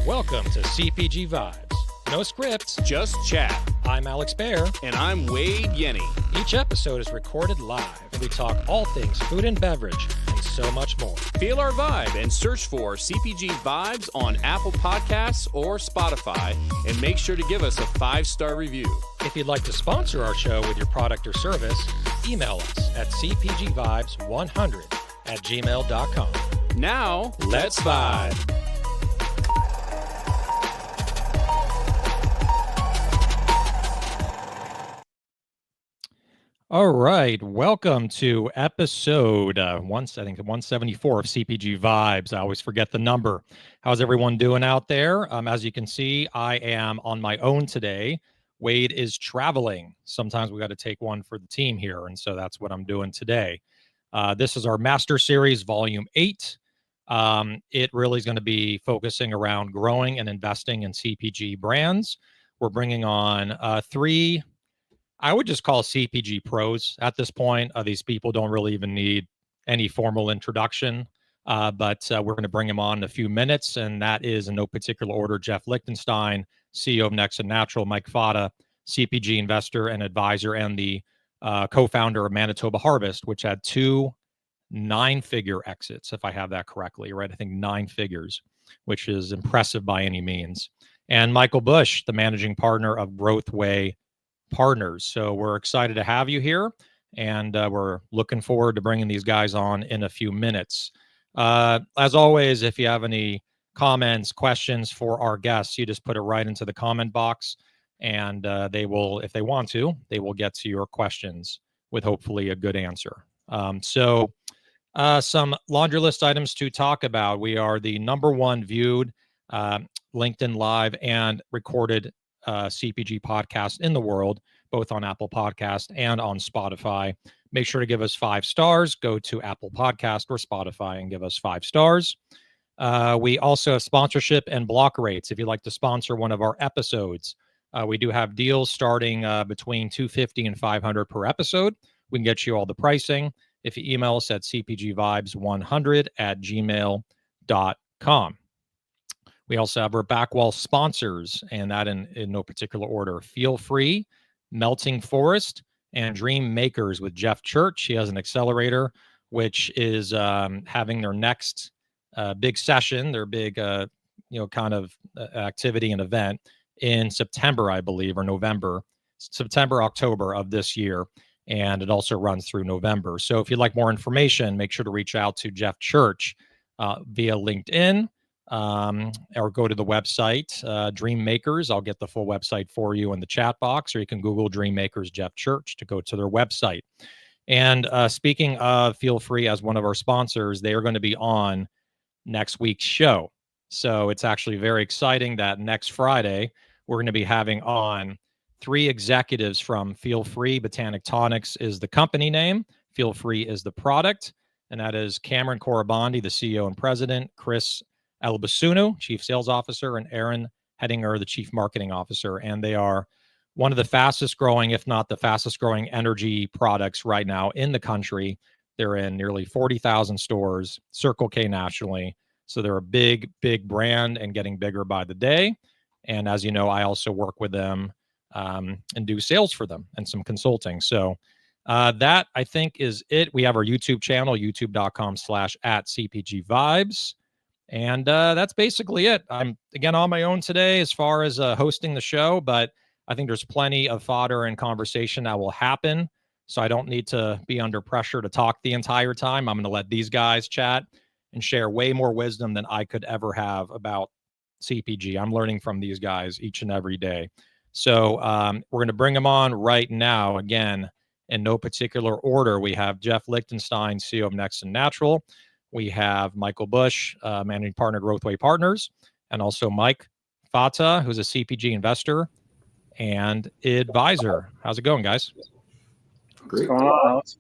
Welcome to CPG Vibes. No scripts, just chat. I'm Alex Baer. And I'm Wade Yenny. Each episode is recorded live, and we talk all things food and beverage, and so much more. Feel our vibe and search for CPG Vibes on Apple Podcasts or Spotify, and make sure to give us a 5-star review. If you'd like to sponsor our show with your product or service, email us at cpgvibes100@gmail.com. Now, let's vibe. All right, welcome to episode 174 of CPG Vibes. I always forget the number. How's everyone doing out there? As you can see, I am on my own today. Wade is traveling. Sometimes we got to take one for the team here, and so that's what I'm doing today. This is our Master Series, Volume 8. It really is going to be focusing around growing and investing in CPG brands. We're bringing on three, I would just call CPG pros at this point. These people don't really even need any formal introduction, but we're going to bring them on in a few minutes, and that is in no particular order: Jeff Lichtenstein, CEO of Next and Natural; Mike Fata, CPG investor and advisor, and the co-founder of Manitoba Harvest, which had 2 9-figure exits, if I have that correctly, right? I think 9 figures, which is impressive by any means. And Michael Bush, the managing partner of GrowthWay Partners. So we're excited to have you here, and we're looking forward to bringing these guys on in a few minutes. As always, if you have any comments, questions for our guests, you just put it right into the comment box, and they will, if they want to, they will get to your questions with hopefully a good answer. So some laundry list items to talk about. We are the #1 viewed LinkedIn Live and recorded CPG podcast in the world, both on Apple Podcast and on Spotify. Make sure to give us 5 stars. Go to Apple Podcast or Spotify and give us 5 stars. We also have sponsorship and block rates. If you'd like to sponsor one of our episodes, we do have deals starting between $250 and $500 per episode. We can get you all the pricing if you email us at cpgvibes100@gmail.com. We also have our backwall sponsors, and that in no particular order: Feel Free, Melting Forest, and Dream Makers with Jeff Church. He has an accelerator, which is having their next big session, their big, kind of activity and event in September, I believe, or November, September, October of this year. And it also runs through November. So if you'd like more information, make sure to reach out to Jeff Church via LinkedIn. Or go to the website, Dream Makers. I'll get the full website for you in the chat box, or you can Google Dream Makers Jeff Church to go to their website. And speaking of Feel Free as one of our sponsors, they are going to be on next week's show. So it's actually very exciting that next Friday, we're going to be having on 3 executives from Feel Free. Botanic Tonics is the company name. Feel Free is the product. And that is Cameron Korabandi, the CEO and president; Chris Elbasunu, Chief Sales Officer; and Aaron Hedinger, the Chief Marketing Officer. And they are one of the fastest growing, if not the fastest growing, energy products right now in the country. They're in nearly 40,000 stores, Circle K nationally. So they're a big, big brand and getting bigger by the day. And as you know, I also work with them and do sales for them and some consulting. So that, I think, is it. We have our YouTube channel, youtube.com/@CPGVibes. And that's basically it. I'm, again, on my own today as far as hosting the show, but I think there's plenty of fodder and conversation that will happen. So I don't need to be under pressure to talk the entire time. I'm going to let these guys chat and share way more wisdom than I could ever have about CPG. I'm learning from these guys each and every day. So we're going to bring them on right now. Again, in no particular order, we have Jeff Lichtenstein, CEO of Next and Natural. We have Michael Bush, managing partner, GrowthWay Partners, and also Mike Fata, who's a CPG investor and advisor. How's it going, guys? Great. What's going on, Alex?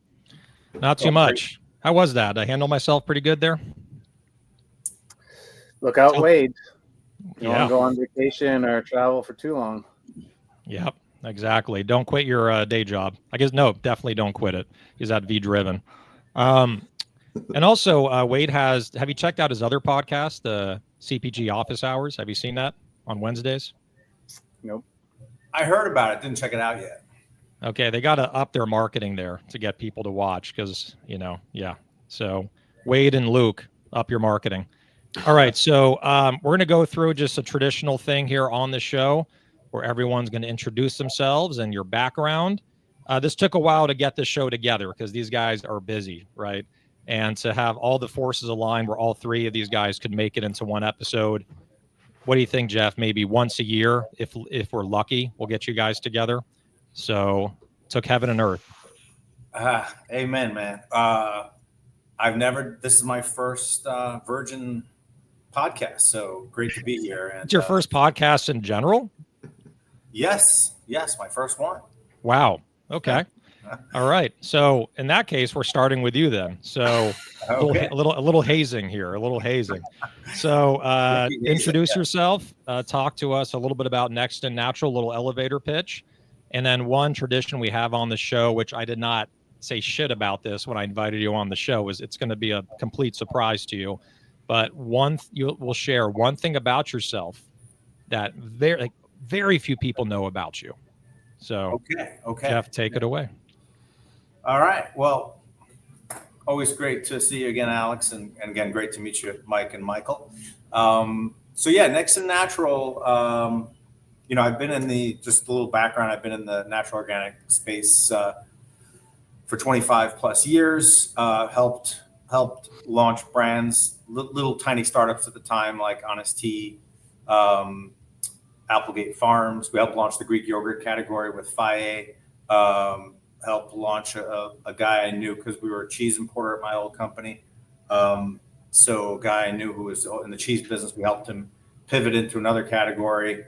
Not too much. How was that? I handled myself pretty good there. Look out, Wade. You Yeah. want to go on vacation or travel for too long. Yep, exactly. Don't quit your day job. I guess, no, definitely don't quit it. He's at V-Driven. And also, Wade have you checked out his other podcast, the CPG office hours. Have you seen that on Wednesdays? Nope. I heard about it. Didn't check it out yet. Okay, they got to up their marketing there to get people to watch because, yeah. So Wade and Luke, up your marketing. All right, so we're going to go through just a traditional thing here on the show where everyone's going to introduce themselves and your background. This took a while to get this show together because these guys are busy, right? And to have all the forces aligned where all three of these guys could make it into one episode. What do you think, Jeff? Maybe once a year, if we're lucky, we'll get you guys together. So took heaven and earth. Amen, man. This is my first Virgin podcast, so great to be here. And It's your first podcast in general? Yes, my first one. Wow. Okay. All right. So in that case, we're starting with you then. So Okay. a little hazing here, a little hazing. So introduce yourself, talk to us a little bit about Next and Natural, a little elevator pitch. And then one tradition we have on the show, which I did not say shit about this when I invited you on the show, is it's going to be a complete surprise to you. But you will share one thing about yourself that very few people know about you. So Okay. Jeff, take it away. All right. Well, always great to see you again, Alex, and again, great to meet you, Mike and Michael. So yeah, Next and Natural. I've been just a little background. I've been in the natural organic space for 25 plus years. Helped launch brands, little tiny startups at the time, like Honest Tea, Applegate Farms. We helped launch the Greek yogurt category with Fata. Helped launch a guy I knew because we were a cheese importer at my old company. So a guy I knew who was in the cheese business, we helped him pivot into another category.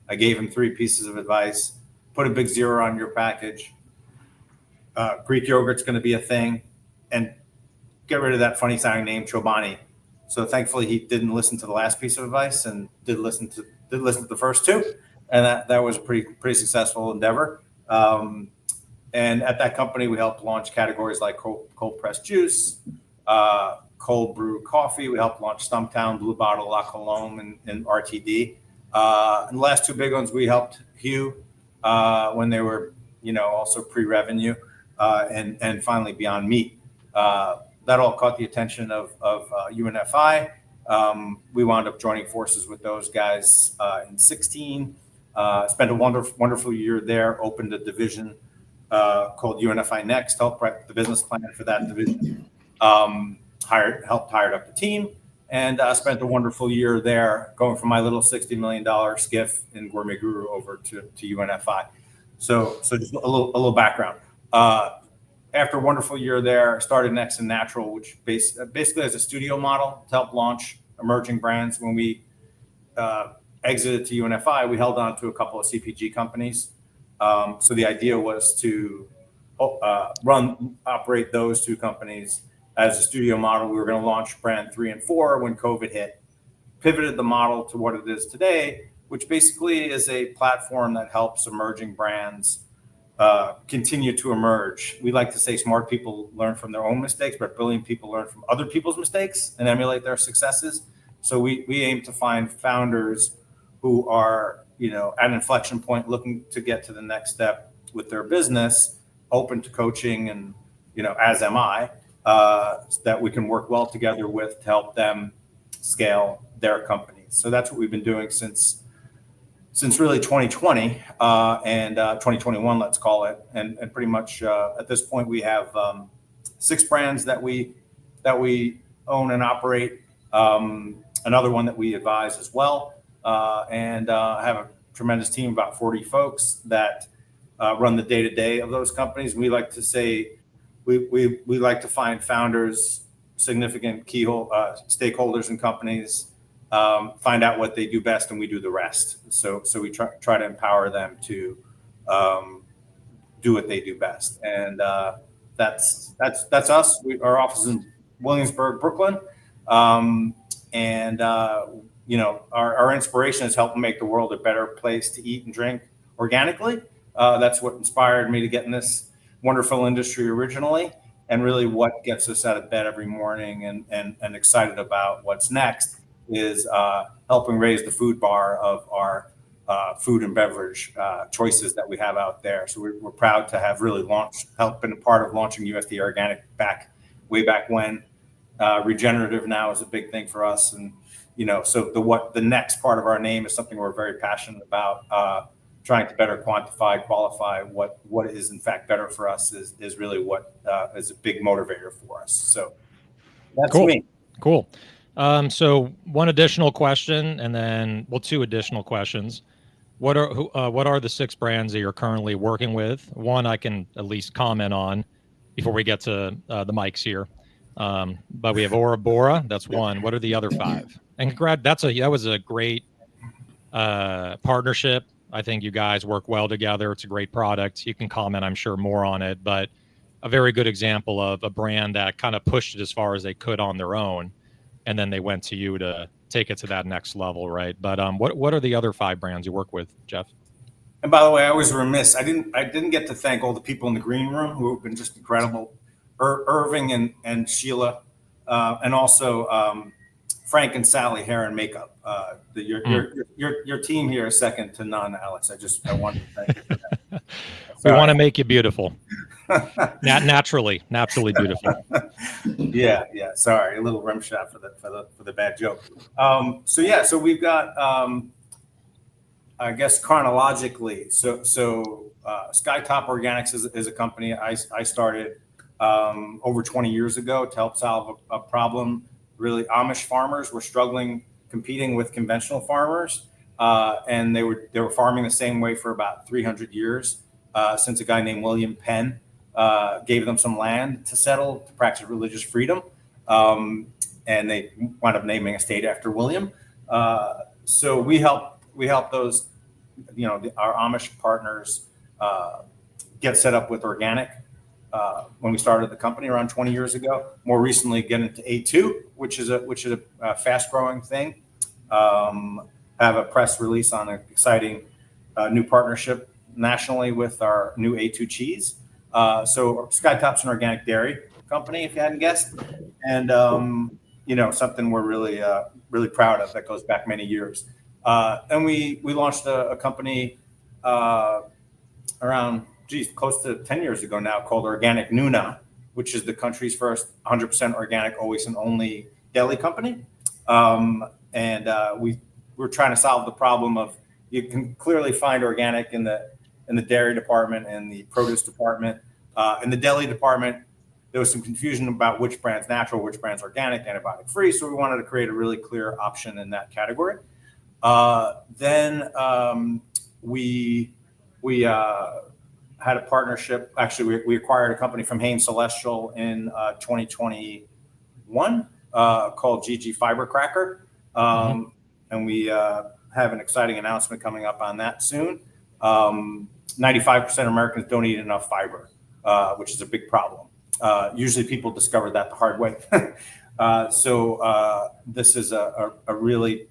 I gave him 3 pieces of advice: put a big zero on your package. Greek yogurt's going to be a thing, and get rid of that funny sounding name Chobani. So thankfully he didn't listen to the last piece of advice and did listen to the first 2, and that was a pretty successful endeavor. And at that company, we helped launch categories like cold pressed juice, cold brew coffee. We helped launch Stumptown, Blue Bottle, La Colombe, and RTD. And the last 2 big ones, we helped Hugh when they were, also pre-revenue, and finally Beyond Meat. That all caught the attention of UNFI. We wound up joining forces with those guys in 2016. Spent a wonderful year there. Opened a division called UNFI Next. Helped write the business plan for that division. Helped hire up the team, and spent a wonderful year there, going from my little $60 million skiff in Gourmet Guru over to UNFI. So just a little background. After a wonderful year there, started Next and Natural, which basically as a studio model to help launch emerging brands. When we exited to UNFI, we held on to a couple of CPG companies. So the idea was to operate those 2 companies as a studio model. We were going to launch brand 3 and 4 when COVID hit. Pivoted the model to what it is today, which basically is a platform that helps emerging brands continue to emerge. We like to say smart people learn from their own mistakes, but brilliant people learn from other people's mistakes and emulate their successes. So we aim to find founders who are, at an inflection point, looking to get to the next step with their business, open to coaching, and, as am I, that we can work well together with to help them scale their companies. So that's what we've been doing since really 2020 and 2021, let's call it. And pretty much at this point, we have 6 brands that we own and operate. Another one that we advise as well, and have a tremendous team, about 40 folks that run the day-to-day of those companies. We like to say we like to find founders, significant key stakeholders in companies, find out what they do best, and we do the rest. So we try to empower them to do what they do best, and that's us. Our office is in Williamsburg, Brooklyn, and our inspiration is helping make the world a better place to eat and drink organically. That's what inspired me to get in this wonderful industry originally, and really what gets us out of bed every morning and excited about what's next. is helping raise the food bar of our food and beverage choices that we have out there. So we're proud to have really been a part of launching USDA Organic way back when. Regenerative now is a big thing for us, and so the next part of our name is something we're very passionate about. Trying to better qualify what is in fact better for us is really what is a big motivator for us. So that's cool. me. Cool. So one additional question, and then two additional questions. What are the 6 brands that you're currently working with? One I can at least comment on before we get to the mics here. But we have Ora Bora. That's one. What are the other 5? And that was a great partnership. I think you guys work well together. It's a great product. You can comment, I'm sure, more on it, but a very good example of a brand that kind of pushed it as far as they could on their own, and then they went to you to take it to that next level, right? But what are the other 5 brands you work with, Jeff? And by the way, I was remiss. I didn't get to thank all the people in the green room who have been just incredible. Irving and Sheila, and also Frank and Sally hair and makeup. Your team here is second to none, Alex. I want to thank you for that. We want to make you beautiful. naturally beautiful. Yeah. Sorry, a little rim shot for the bad joke. So we've got I guess chronologically. So Skytop Organics is a company I started over 20 years ago to help solve a problem. Really, Amish farmers were struggling competing with conventional farmers, and they were farming the same way for about 300 years since a guy named William Penn gave them some land to settle to practice religious freedom, and they wound up naming a state after William. So we help those, our Amish partners get set up with organic. When we started the company around 20 years ago, more recently get into A2, which is a fast growing thing. Have a press release on an exciting new partnership nationally with our new A2 cheese. So Skytop's an organic dairy company, if you hadn't guessed, and something we're really proud of that goes back many years. And we launched a company around close to 10 years ago now, called Organic Nuna, which is the country's first 100% organic, always and only deli company. And we're trying to solve the problem of, you can clearly find organic in the dairy department and the produce department. In the deli department, there was some confusion about which brand's natural, which brand's organic, antibiotic free. So we wanted to create a really clear option in that category. Then we had a partnership. Actually, we acquired a company from Hain Celestial in 2021 called GG Fiber Cracker. And we have an exciting announcement coming up on that soon. 95% of Americans don't eat enough fiber, which is a big problem. Usually people discover that the hard way. So this is a really,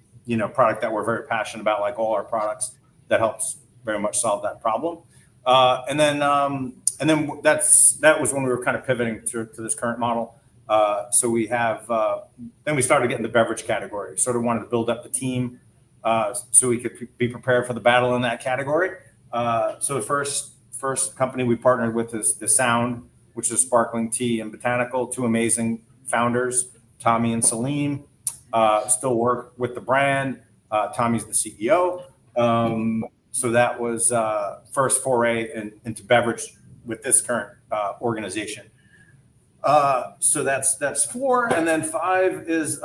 product that we're very passionate about, like all our products, that helps very much solve that problem. And then that was when we were kind of pivoting to this current model. So we have, then we started getting the beverage category, sort of wanted to build up the team so we could be prepared for the battle in that category. So the first company we partnered with is The Sound, which is sparkling tea and botanical, 2 amazing founders, Tommy and Salim, still work with the brand. Tommy's the CEO. So that was first foray into beverage with this current organization. So that's 4, and then 5 is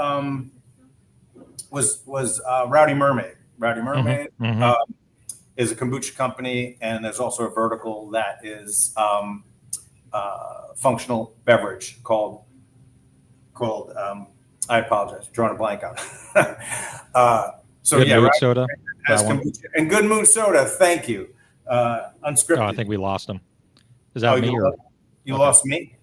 was Rowdy Mermaid. Rowdy Mermaid is a kombucha company, and there's also a vertical that is functional beverage called. I apologize, drawing a blank on it. So Good yeah, Mood Soda. And Good Mood Soda. Thank you. Unscripted. Oh, I think we lost him. Is that me or you lost me?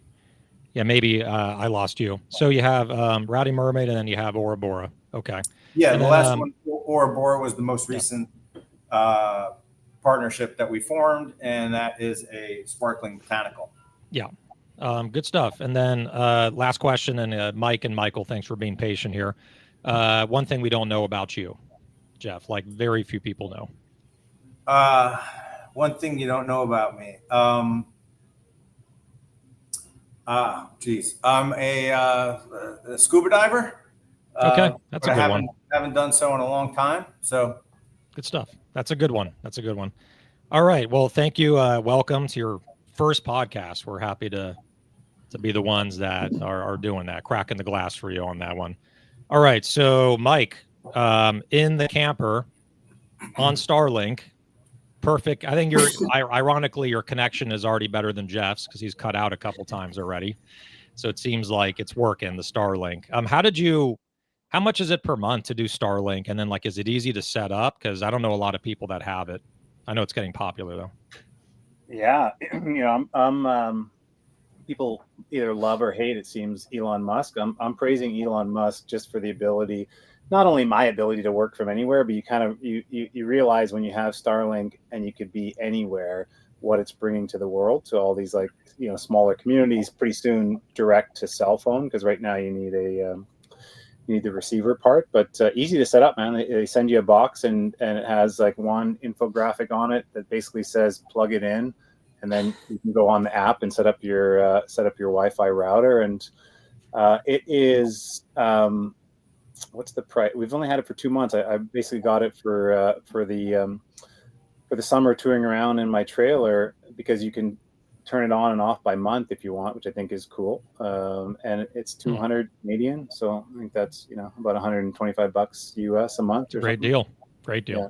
Yeah, maybe I lost you. So you have Rowdy Mermaid, and then you have Ora Bora. Okay. Yeah, and the then, last one, Ora Bora, was the most recent partnership that we formed, and that is a sparkling botanical. Yeah. Good stuff. And then last question, and Mike and Michael, thanks for being patient here. One thing we don't know about you, Jeff, like very few people know. One thing you don't know about me. Geez, I'm a scuba diver. Okay, that's but a I good one. haven't done so in a long time. So Good stuff. That's a good one. That's a good one. All right. Well, thank you. Welcome to your first podcast. We're happy to be the ones that are doing that, cracking the glass for you on that one. All right. So, Mike, in the camper on Starlink, perfect. I think ironically, your connection is already better than Jeff's because he's cut out a couple times already. So it seems like it's working, the Starlink. How much is it per month to do Starlink? And then like, is it easy to set up? Because I don't know a lot of people that have it. I know it's getting popular though. Yeah, I'm people either love or hate, it seems, Elon Musk. I'm praising Elon Musk just for the ability, not only my ability to work from anywhere, but you realize when you have Starlink and you could be anywhere, what it's bringing to the world, to all these smaller communities. Pretty soon direct to cell phone, because right now you need the receiver part, but easy to set up, man. They send you a box and it has like one infographic on it that basically says plug it in, and then you can go on the app and set up your Wi-Fi router. And it is what's the price? We've only had it for 2 months. I basically got it for the summer, touring around in my trailer, because you can turn it on and off by month if you want, which I think is cool. And it's 200 Canadian, so I think that's about $125 US a month. Or Great something. deal. Great deal. Yeah.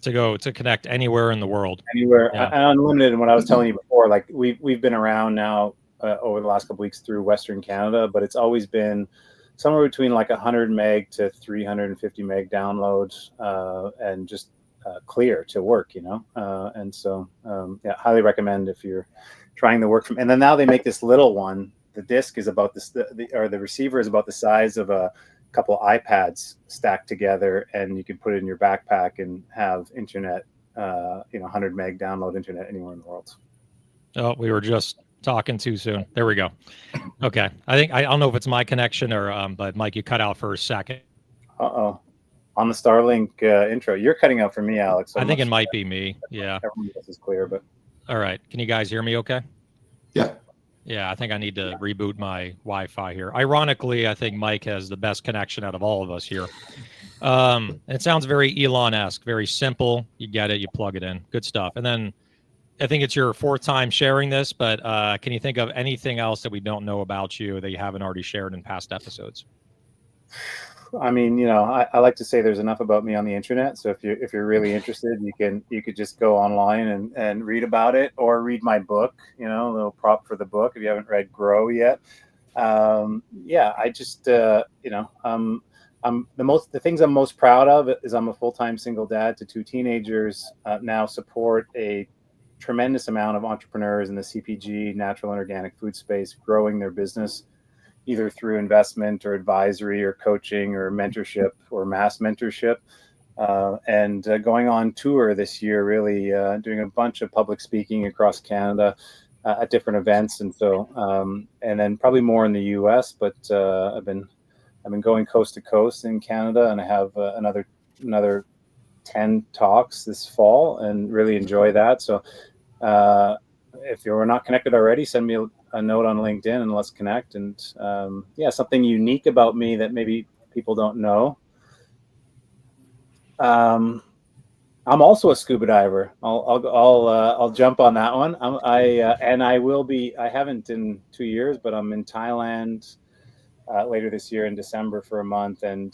To connect anywhere in the world. Anywhere, Yeah. and unlimited. And what I was telling you before, like we've been around now over the last couple of weeks through Western Canada, but it's always been somewhere between like 100 meg to 350 meg download, and just clear to work, and so yeah, highly recommend if you're trying to work from. And then now they make this little one. The disc is about this, the receiver is about the size of a couple iPads stacked together, and you can put it in your backpack and have internet, 100 meg download internet anywhere in the world. Oh, we were just talking too soon. There we go. Okay. I don't know if it's my connection or, but Mike, you cut out for a second. Uh-oh. On the Starlink intro, you're cutting out for me, Alex. So I think it might be me. Yeah. Everyone else is clear, but. All right. Can you guys hear me okay? Yeah. Yeah, I think I need to reboot my Wi-Fi here. Ironically, I think Mike has the best connection out of all of us here. It sounds very Elon-esque, very simple. You get it, you plug it in. Good stuff. And then I think it's your fourth time sharing this, but can you think of anything else that we don't know about you that you haven't already shared in past episodes? I mean, I like to say there's enough about me on the internet. So if you're really interested, you could just go online and read about it, or read my book. A little prop for the book if you haven't read Grow yet. Yeah, I just the things I'm most proud of is I'm a full-time single dad to two teenagers. Now support a tremendous amount of entrepreneurs in the CPG, natural and organic food space, growing their business, either through investment or advisory or coaching or mentorship or mass mentorship, and going on tour this year, really doing a bunch of public speaking across Canada at different events. And so, and then probably more in the US, but I've been going coast to coast in Canada, and I have another 10 talks this fall, and really enjoy that. So if you're not connected already, send me a note on LinkedIn and let's connect. And yeah, something unique about me that maybe people don't know. I'm also a scuba diver. I'll jump on that one. I will be. I haven't in 2 years, but I'm in Thailand later this year in December for a month, and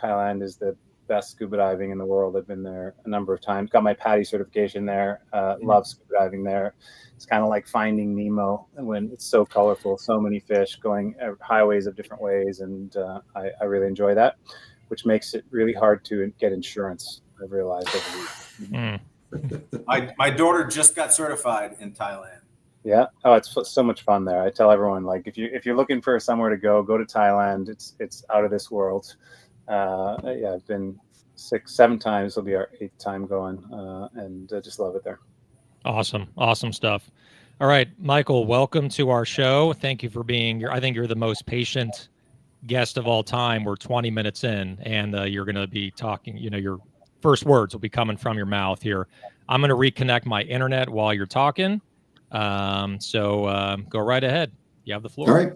Thailand is the best scuba diving in the world. I've been there a number of times. Got my PADI certification there. Love scuba diving there. It's kind of like finding Nemo when it's so colorful, so many fish going highways of different ways, and I really enjoy that, which makes it really hard to get insurance. I've realized over the my daughter just got certified in Thailand. Yeah. Oh, it's so much fun there. I tell everyone, like, if you're looking for somewhere to go to Thailand. It's out of this world. Yeah, I've been 6-7 times. It'll be our 8th time going, and just love it there. Awesome stuff. All right, Michael, welcome to our show. Thank you for being here. I think you're the most patient guest of all time. We're 20 minutes in, and you're going to be talking, your first words will be coming from your mouth here. I'm going to reconnect my internet while you're talking. So go right ahead. You have the floor. All right.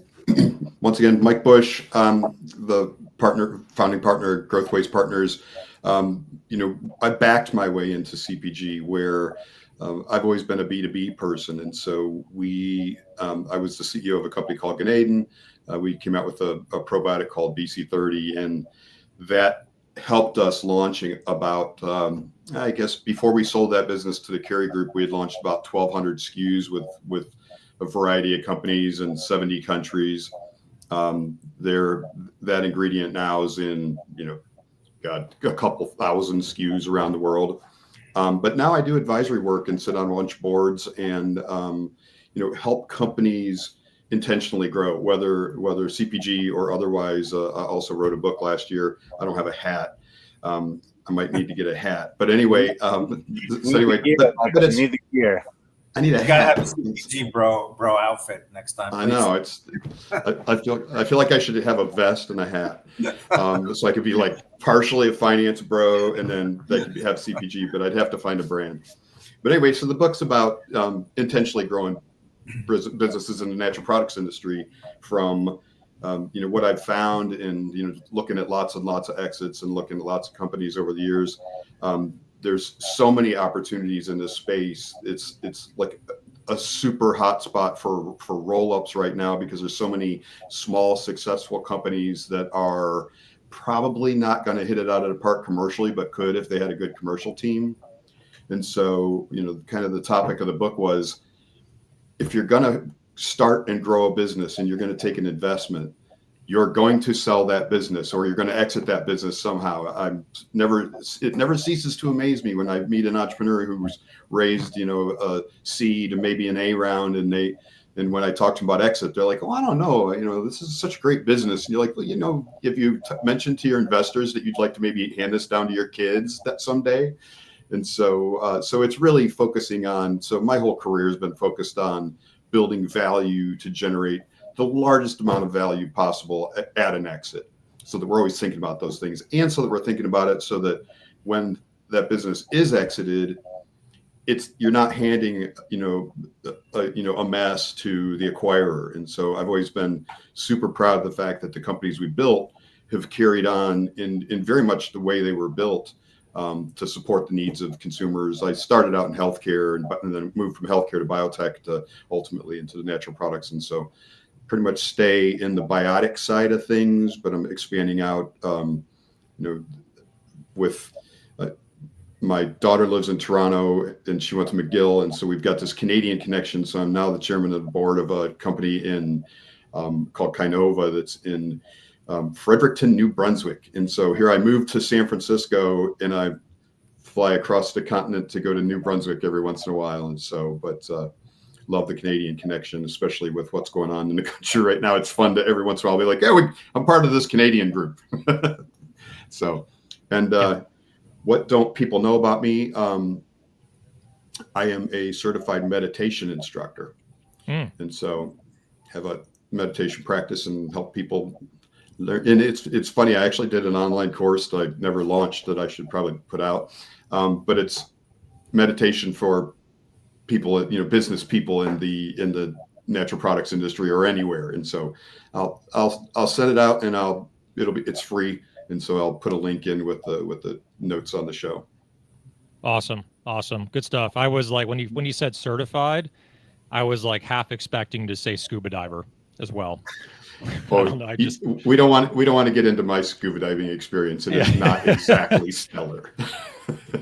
Once again, Mike Bush, the founding partner, GrowthWay's partners. I backed my way into CPG, where I've always been a B2B person. And so I was the CEO of a company called Ganeden. We came out with a probiotic called BC30, and that helped us launching about, I guess, before we sold that business to the Carey Group, we had launched about 1,200 SKUs with a variety of companies in 70 countries. That ingredient now is in, got a couple thousand SKUs around the world. But now I do advisory work and sit on lunch boards and, help companies intentionally grow, whether CPG or otherwise. I also wrote a book last year. I don't have a hat. I might need to get a hat, but anyway, but it's, need the gear. I need a You gotta hat. have a CPG bro outfit next time. I know I feel like I should have a vest and a hat, so I could be like partially a finance bro, and then they could have CPG, but I'd have to find a brand. But anyway, so the book's about intentionally growing businesses in the natural products industry from what I've found in looking at lots and lots of exits and looking at lots of companies over the years. There's so many opportunities in this space. It's like a super hot spot for roll-ups right now, because there's so many small successful companies that are probably not going to hit it out of the park commercially, but could if they had a good commercial team. And so, kind of the topic of the book was, if you're going to start and grow a business and you're going to take an investment, you're going to sell that business or you're going to exit that business somehow. It never ceases to amaze me when I meet an entrepreneur who's raised, a seed, maybe an A round, and when I talk to them about exit, they're like, "Oh, I don't know. This is such a great business." And you're like, "Well, if you mentioned to your investors that you'd like to maybe hand this down to your kids that someday." And so it's really focusing on. So my whole career has been focused on building value to generate the largest amount of value possible at an exit, so that we're always thinking about those things, and so that we're thinking about it so that when that business is exited, you're not handing a mess to the acquirer. And so I've always been super proud of the fact that the companies we built have carried on in very much the way they were built, to support the needs of consumers. I started out in healthcare and then moved from healthcare to biotech to ultimately into the natural products. And so pretty much stay in the biotic side of things, but I'm expanding out, with my daughter lives in Toronto and she went to McGill. And so we've got this Canadian connection. So I'm now the chairman of the board of a company called Kinova that's in Fredericton, New Brunswick. And so here I moved to San Francisco and I fly across the continent to go to New Brunswick every once in a while. And so, love the Canadian connection, especially with what's going on in the country right now. It's fun to every once in a while be like, "Hey, I'm part of this Canadian group." So, what don't people know about me? I am a certified meditation instructor. And so have a meditation practice and help people learn. And it's funny, I actually did an online course that I never launched that I should probably put out. But it's meditation for people, business people in the natural products industry or anywhere. And so I'll send it out and it's free. And so I'll put a link in with the notes on the show. Awesome. Good stuff. I was like, when you said certified, I was like half expecting to say scuba diver as well. We don't want to get into my scuba diving experience. It is not exactly stellar.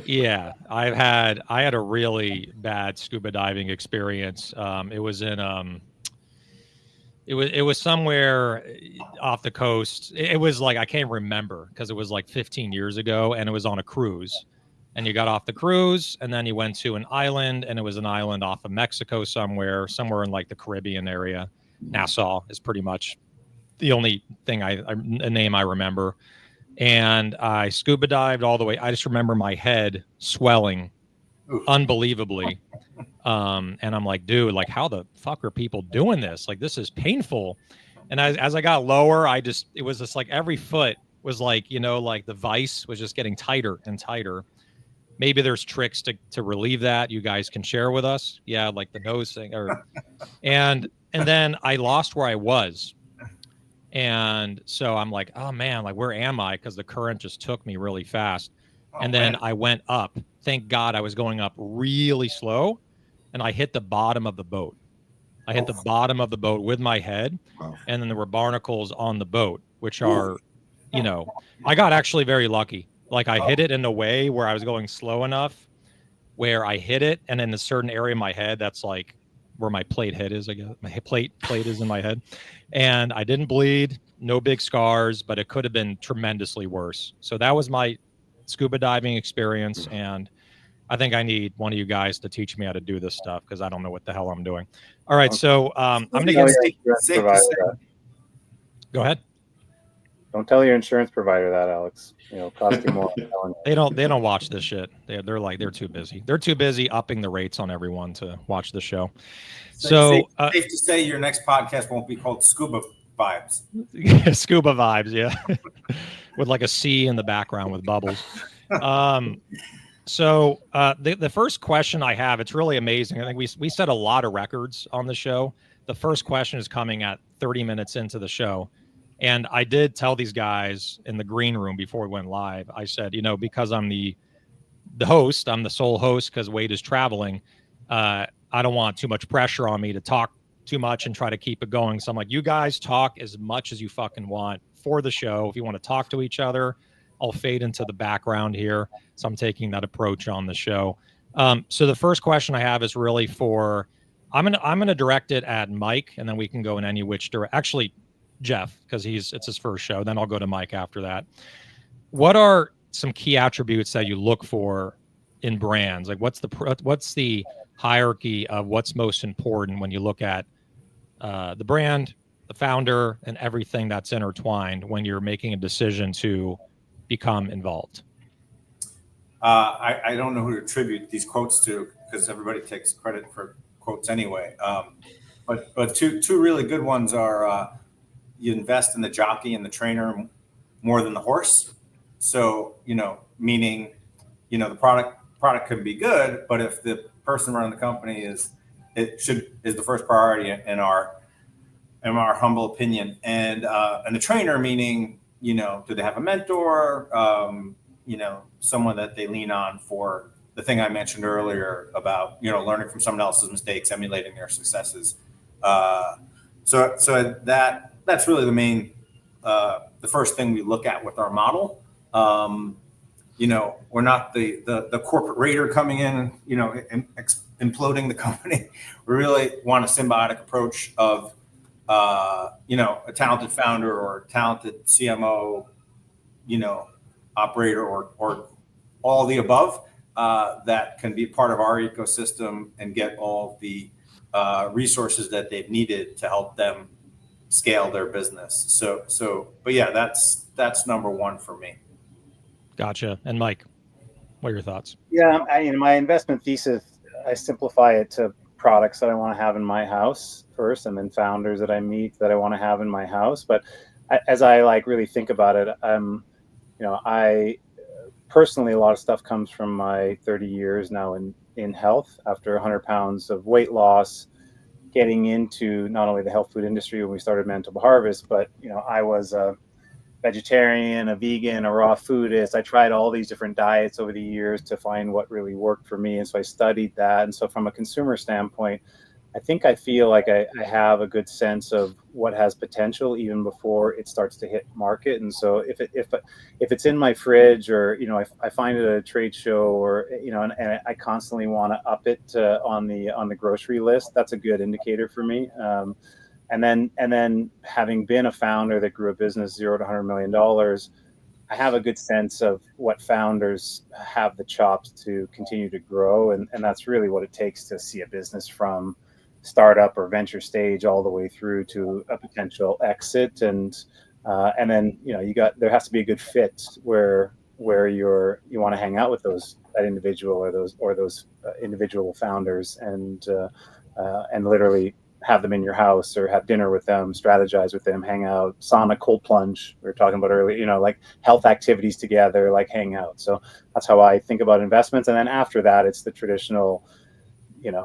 Yeah, I had a really bad scuba diving experience. It was in it was somewhere off the coast. It was like, I can't remember because it was like 15 years ago, and it was on a cruise. And you got off the cruise, and then you went to an island, and it was an island off of Mexico somewhere in like the Caribbean area. Nassau is pretty much the only thing a name I remember. And I scuba dived all the way. I just remember my head swelling unbelievably. And I'm like, dude, like, how the fuck are people doing this? Like, this is painful. And as I got lower, it was just like every foot was like, like the vise was just getting tighter and tighter. Maybe there's tricks to relieve that you guys can share with us. Yeah, like the nose thing and then I lost where I was. And so I'm like, oh man, like where am I? Because the current just took me really fast. And then I went up. Thank God I was going up really slow. And I hit the bottom of the boat. I hit the bottom of the boat with my head. Wow. And then there were barnacles on the boat, which are, I got actually very lucky. Like I hit it in a way where I was going slow enough where I hit it. And in a certain area of my head, that's like where my plate head is, I guess. My plate is in my head. And I didn't bleed, no big scars, but it could have been tremendously worse. So that was my scuba diving experience. And I think I need one of you guys to teach me how to do this stuff because I don't know what the hell I'm doing. All right. So I'm going to get safe to say. Go ahead. Don't tell your insurance provider that, Alex. Cost you more. They don't watch this shit. They're too busy. They're too busy upping the rates on everyone to watch the show. So safe to say your next podcast won't be called Scuba Vibes. Scuba Vibes, yeah. With like a C in the background with bubbles. So the first question I have, it's really amazing. I think we set a lot of records on the show. The first question is coming at 30 minutes into the show. And I did tell these guys in the green room before we went live, I said, because I'm the host, I'm the sole host because Wade is traveling. I don't want too much pressure on me to talk too much and try to keep it going. So I'm like, you guys talk as much as you fucking want for the show. If you want to talk to each other, I'll fade into the background here. So I'm taking that approach on the show. So the first question I have is really I'm gonna direct it at Mike, and then we can go in any which direction. Actually, Jeff, because it's his first show. Then I'll go to Mike after that. What are some key attributes that you look for in brands? Like what's the hierarchy of what's most important when you look at the brand, the founder, and everything that's intertwined when you're making a decision to become involved? I don't know who to attribute these quotes to because everybody takes credit for quotes anyway. But two really good ones are you invest in the jockey and the trainer more than the horse. So, meaning, the product can be good, but if the person running the company is the first priority in our humble opinion. And the trainer, meaning, do they have a mentor, someone that they lean on for the thing I mentioned earlier about, learning from someone else's mistakes, emulating their successes. So that's really the main, the first thing we look at with our model. We're not the corporate raider coming in, and imploding the company. We really want a symbiotic approach of, a talented founder or talented CMO, operator or all the above that can be part of our ecosystem and get all the resources that they've needed to help them scale their business. But yeah, that's number one for me. Gotcha. And Mike, what are your thoughts? Yeah, my investment thesis, I simplify it to products that I want to have in my house first, and then founders that I meet that I want to have in my house. But as I really think about it, I personally, a lot of stuff comes from my 30 years now in health. After 100 pounds of weight loss, getting into not only the health food industry when we started Manitoba Harvest, but I was a vegetarian, a vegan, a raw foodist. I tried all these different diets over the years to find what really worked for me, and so I studied that. And so from a consumer standpoint, I feel like I have a good sense of what has potential even before it starts to hit market. And so if it's in my fridge, or I find it at a trade show, or and I constantly want to up it on the grocery list, that's a good indicator for me. And then having been a founder that grew a business $0 to $100 million, I have a good sense of what founders have the chops to continue to grow, and that's really what it takes to see a business from startup or venture stage all the way through to a potential exit. And then there has to be a good fit where you want to hang out with that individual or those individual founders, and literally have them in your house or have dinner with them, strategize with them, hang out, sauna, cold plunge. We were talking about earlier, like health activities together, like hang out. So that's how I think about investments. And then after that, it's the traditional,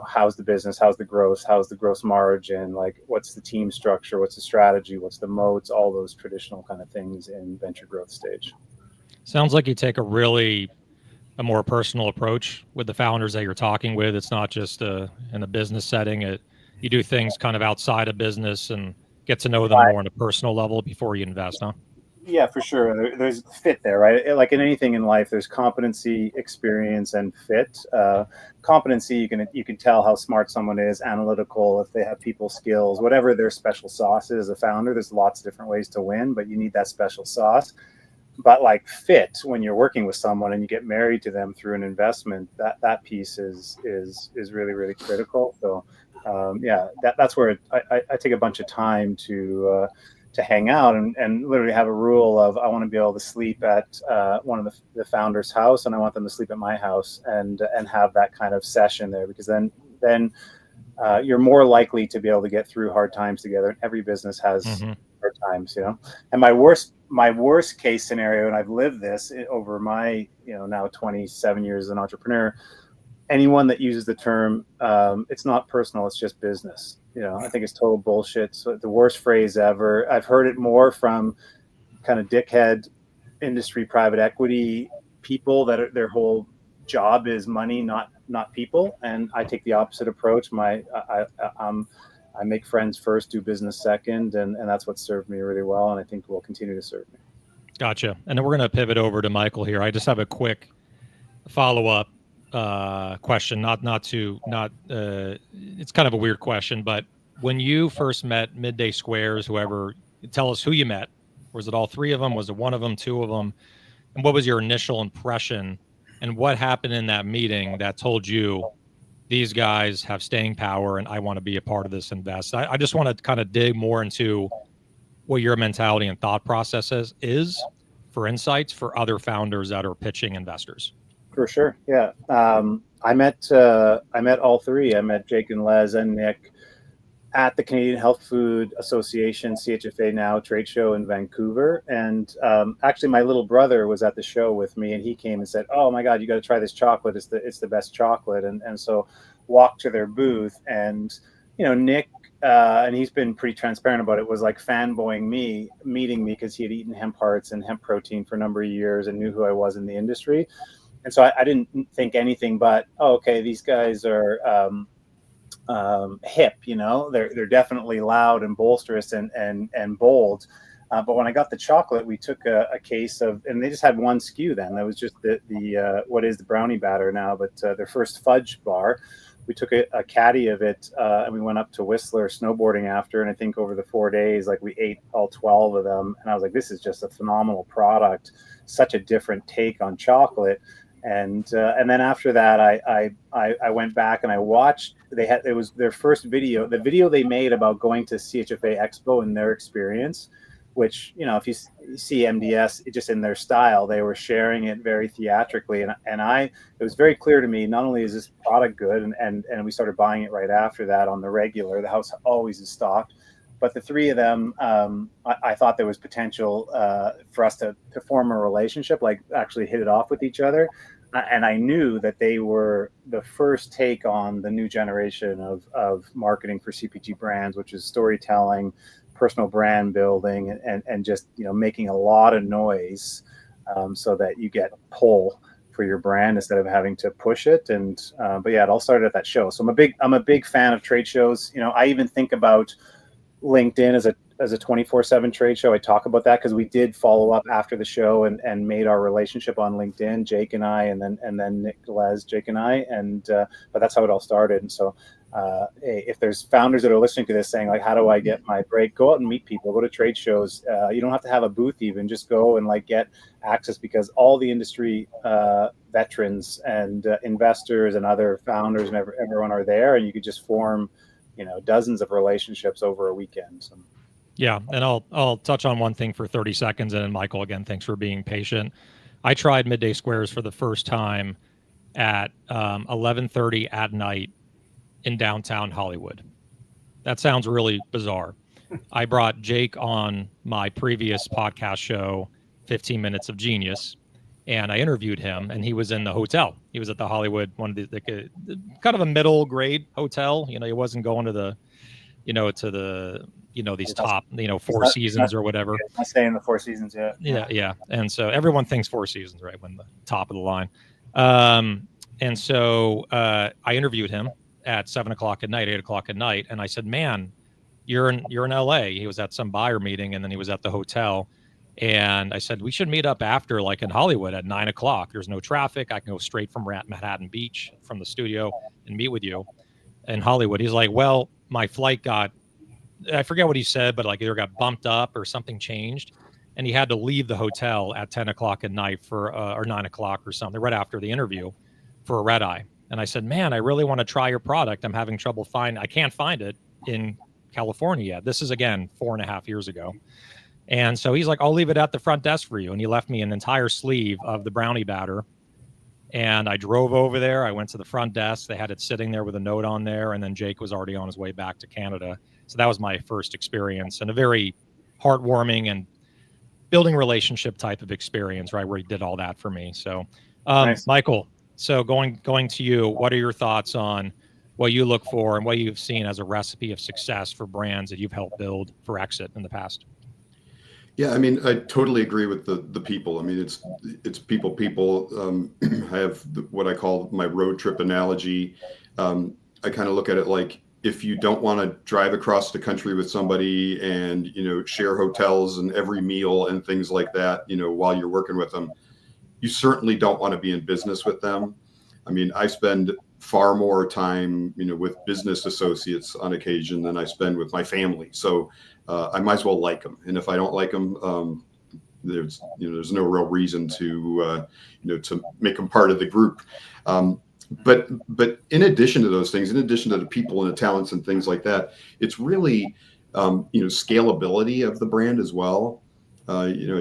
how's the business, how's the gross margin, like what's the team structure, what's the strategy, what's the moats, all those traditional kind of things in venture growth stage. Sounds like you take a more personal approach with the founders that you're talking with. It's not just in a business setting. You do things kind of outside of business and get to know them more on a personal level before you invest, huh? Yeah, for sure. There's fit there, right? Like in anything in life, there's competency, experience, and fit. Competency, you can tell how smart someone is, analytical, if they have people skills, whatever their special sauce is as a founder. There's lots of different ways to win, but you need that special sauce. But like fit, when you're working with someone and you get married to them through an investment, that piece is really, really critical. So that's where I take a bunch of time to hang out and literally have a rule of I want to be able to sleep at one of the founder's house, and I want them to sleep at my house and have that kind of session there, because then you're more likely to be able to get through hard times together. And every business has hard times, And my worst case scenario, and I've lived this over my now 27 years as an entrepreneur. Anyone that uses the term, it's not personal, it's just business. I think it's total bullshit. So the worst phrase ever. I've heard it more from kind of dickhead industry private equity people that their whole job is money, not people. And I take the opposite approach. I make friends first, do business second, and that's what served me really well, and I think will continue to serve me. Gotcha. And then we're going to pivot over to Michael here. I just have a quick follow-up question. It's kind of a weird question, but when you first met Midday Squares, whoever, tell us who you met. Was it all three of them? Was it one of them, two of them? And what was your initial impression? And what happened in that meeting that told you these guys have staying power and I want to be a part of this invest? I just want to kind of dig more into what your mentality and thought process is for insights for other founders that are pitching investors. For sure. Yeah. I met all three. I met Jake and Les and Nick at the Canadian Health Food Association, CHFA now, trade show in Vancouver. And actually, my little brother was at the show with me, and he came and said, "Oh my God, you got to try this chocolate. It's the best chocolate." And so walked to their booth, and Nick, and he's been pretty transparent about it, was like fanboying me, meeting me because he had eaten hemp hearts and hemp protein for a number of years and knew who I was in the industry. And so I didn't think anything but, oh, okay, these guys are hip, they're definitely loud and boisterous and bold. But when I got the chocolate, we took a case of, and they just had one SKU then. That was just the what is the brownie batter now, but their first fudge bar. We took a caddy of it and we went up to Whistler snowboarding after. And I think over the 4 days, like we ate all 12 of them. And I was like, this is just a phenomenal product. Such a different take on chocolate. And then after that, I went back and I watched. It was their first video, the video they made about going to CHFA Expo and their experience, which if you see MDS, just in their style, they were sharing it very theatrically, and it was very clear to me. Not only is this product good, and we started buying it right after that on the regular. The house always is stocked. But the three of them, I thought there was potential for us to form a relationship, like actually hit it off with each other. And I knew that they were the first take on the new generation of marketing for CPG brands, which is storytelling, personal brand building, and just making a lot of noise so that you get pull for your brand instead of having to push it. And but yeah, it all started at that show. So I'm a big fan of trade shows. I even think about LinkedIn as a 24/7 trade show. I talk about that because we did follow up after the show and made our relationship on LinkedIn, Jake and I, and then Nick, Les, Jake and I, but that's how it all started. And so if there's founders that are listening to this saying like, how do I get my break? Go out and meet people, go to trade shows. You don't have to have a booth, even just go and like get access, because all the industry veterans and investors and other founders and everyone are there, and you could just form dozens of relationships over a weekend. So. Yeah, and I'll touch on one thing for 30 seconds, and then Michael, again, thanks for being patient. I tried Midday Squares for the first time at 11:30 at night in downtown Hollywood. That sounds really bizarre. I brought Jake on my previous podcast show, 15 Minutes of Genius, and I interviewed him, and he was in the hotel. He was at the Hollywood, one of the kind of a middle grade hotel. He wasn't going to the, to the, these top, Four Seasons or whatever. Not saying the Four Seasons yet. Yeah. And so everyone thinks Four Seasons, right? When the top of the line. And so I interviewed him at 7 o'clock at night, 8 o'clock at night. And I said, man, you're in LA. He was at some buyer meeting, and then he was at the hotel. And I said, we should meet up after, like in Hollywood at 9 o'clock. There's no traffic. I can go straight from Manhattan Beach from the studio and meet with you in Hollywood. He's like, well, my flight I forget what he said, but like either got bumped up or something changed. And he had to leave the hotel at 10 o'clock at night or 9 o'clock or something, right after the interview for a red eye. And I said, man, I really want to try your product. I'm having trouble I can't find it in California yet. This is, again, 4.5 years ago. And so he's like, I'll leave it at the front desk for you. And he left me an entire sleeve of the brownie batter. And I drove over there. I went to the front desk. They had it sitting there with a note on there. And then Jake was already on his way back to Canada. So that was my first experience, and a very heartwarming and building relationship type of experience, right, where he did all that for me. So, nice. Michael, so going to you, what are your thoughts on what you look for and what you've seen as a recipe of success for brands that you've helped build for exit in the past? Yeah, I mean, I totally agree with the people. I mean, it's people. I have what I call my road trip analogy. I kind of look at it like, if you don't want to drive across the country with somebody and, share hotels and every meal and things like that, while you're working with them, you certainly don't want to be in business with them. I mean, I spend far more time, with business associates on occasion than I spend with my family. So I might as well like them. And if I don't like them, there's no real reason to make them part of the group. But in addition to those things, in addition to the people and the talents and things like that, it's really, scalability of the brand as well.